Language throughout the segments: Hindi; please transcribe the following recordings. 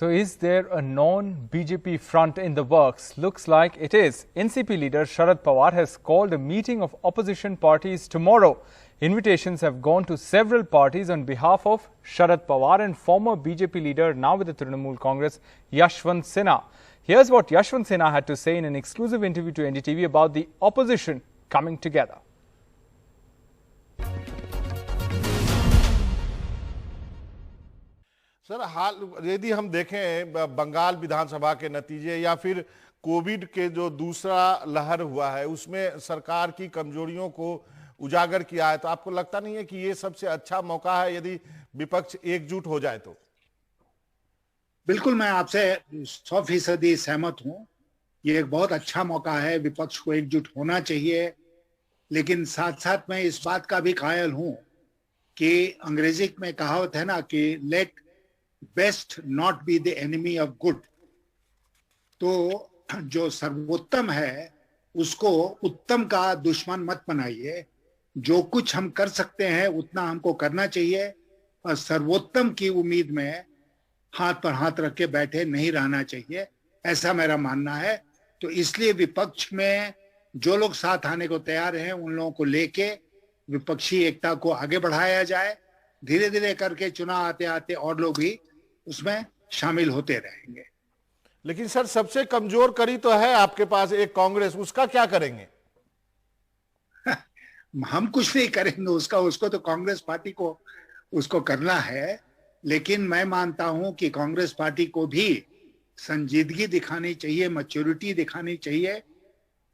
So is there a non-BJP front in the works? Looks like it is. NCP leader Sharad Pawar has called a meeting of opposition parties tomorrow. Invitations have gone to several parties on behalf of Sharad Pawar and former BJP leader, now with the Trinamool Congress, Yashwant Sinha. Here's what Yashwant Sinha had to say in an exclusive interview to NDTV about the opposition coming together. Sir, हाल यदि हम देखें बंगाल विधानसभा के नतीजे या फिर कोविड के जो दूसरा लहर हुआ है उसमें सरकार की कमजोरियों को उजागर किया है, तो आपको लगता नहीं है कि ये सबसे अच्छा मौका है यदि विपक्ष एकजुट हो जाए तो? बिल्कुल, मैं आपसे 100% सहमत हूं। ये एक बहुत अच्छा मौका है, विपक्ष को एकजुट होना चाहिए। लेकिन साथ साथ मैं इस बात का भी कायल हूं कि अंग्रेजी में कहावत है ना कि let best not be the enemy of good. तो जो सर्वोत्तम है उसको उत्तम का दुश्मन मत बनाइए। जो कुछ हम कर सकते हैं उतना हमको करना चाहिए और सर्वोत्तम की उम्मीद में हाथ पर हाथ रख के बैठे नहीं रहना चाहिए, ऐसा मेरा मानना है। तो इसलिए विपक्ष में जो लोग साथ आने को तैयार हैं उन लोगों को लेके विपक्षी एकता को आगे बढ़ाया जाए। धीरे धीरे करके चुनाव आते आते और लोग भी उसमें शामिल होते रहेंगे। लेकिन सर, सबसे कमजोर कड़ी तो है आपके पास एक कांग्रेस, उसका क्या करेंगे? हम कुछ नहीं करेंगे उसको तो कांग्रेस पार्टी को उसको करना है। लेकिन मैं मानता हूं कि कांग्रेस पार्टी को भी संजीदगी दिखानी चाहिए, मैच्योरिटी दिखानी चाहिए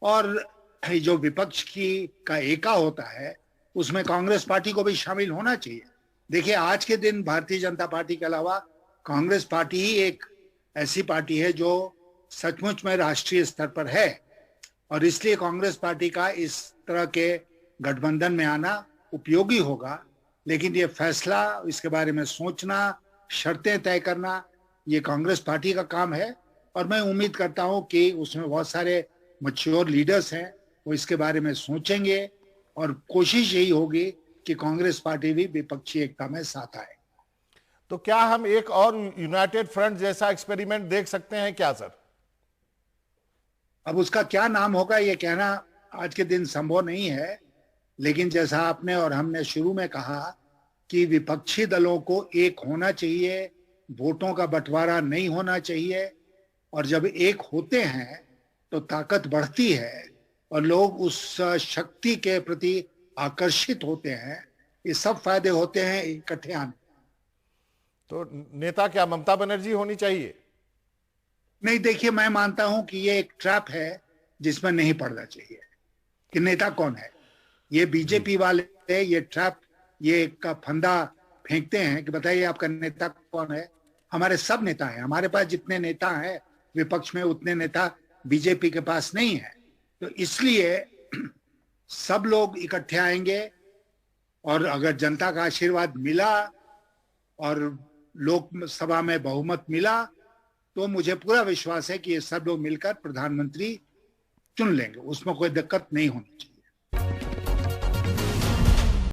और जो विपक्ष की का एका होता है उसमें कांग्रेस पार्टी को भी शामिल होना चाहिए। देखिए, आज के दिन भारतीय जनता पार्टी के अलावा कांग्रेस पार्टी ही एक ऐसी पार्टी है जो सचमुच में राष्ट्रीय स्तर पर है और इसलिए कांग्रेस पार्टी का इस तरह के गठबंधन में आना उपयोगी होगा। लेकिन ये फैसला, इसके बारे में सोचना, शर्तें तय करना, ये कांग्रेस पार्टी का काम है और मैं उम्मीद करता हूं कि उसमें बहुत सारे मैच्योर लीडर्स हैं, वो इसके बारे में सोचेंगे और कोशिश यही होगी कि कांग्रेस पार्टी भी विपक्षी एकता में साथ आए। तो क्या हम एक और यूनाइटेड फ्रंट जैसा एक्सपेरिमेंट देख सकते हैं क्या सर? अब उसका क्या नाम होगा ये कहना आज के दिन संभव नहीं है, लेकिन जैसा आपने और हमने शुरू में कहा कि विपक्षी दलों को एक होना चाहिए, वोटों का बंटवारा नहीं होना चाहिए और जब एक होते हैं तो ताकत बढ़ती है और लोग उस शक्ति के प्रति आकर्षित होते हैं। ये सब फायदे होते हैं इकट्ठे आने। तो नेता क्या ममता बनर्जी होनी चाहिए? नहीं, देखिए, मैं मानता हूं कि ये एक ट्रैप है जिसमें नहीं पड़ना चाहिए कि नेता कौन है। ये बीजेपी वाले ये ट्रैप, ये का फंदा फेंकते हैं कि बताइए आपका नेता कौन है। हमारे सब नेता हैं, हमारे पास जितने नेता हैं विपक्ष में उतने नेता बीजेपी के पास नहीं है। तो इसलिए सब लोग इकट्ठे आएंगे और अगर जनता का आशीर्वाद मिला और लोकसभा में बहुमत मिला तो मुझे पूरा विश्वास है कि ये सब लोग मिलकर प्रधानमंत्री चुन लेंगे, उसमें कोई दिक्कत नहीं होनी चाहिए।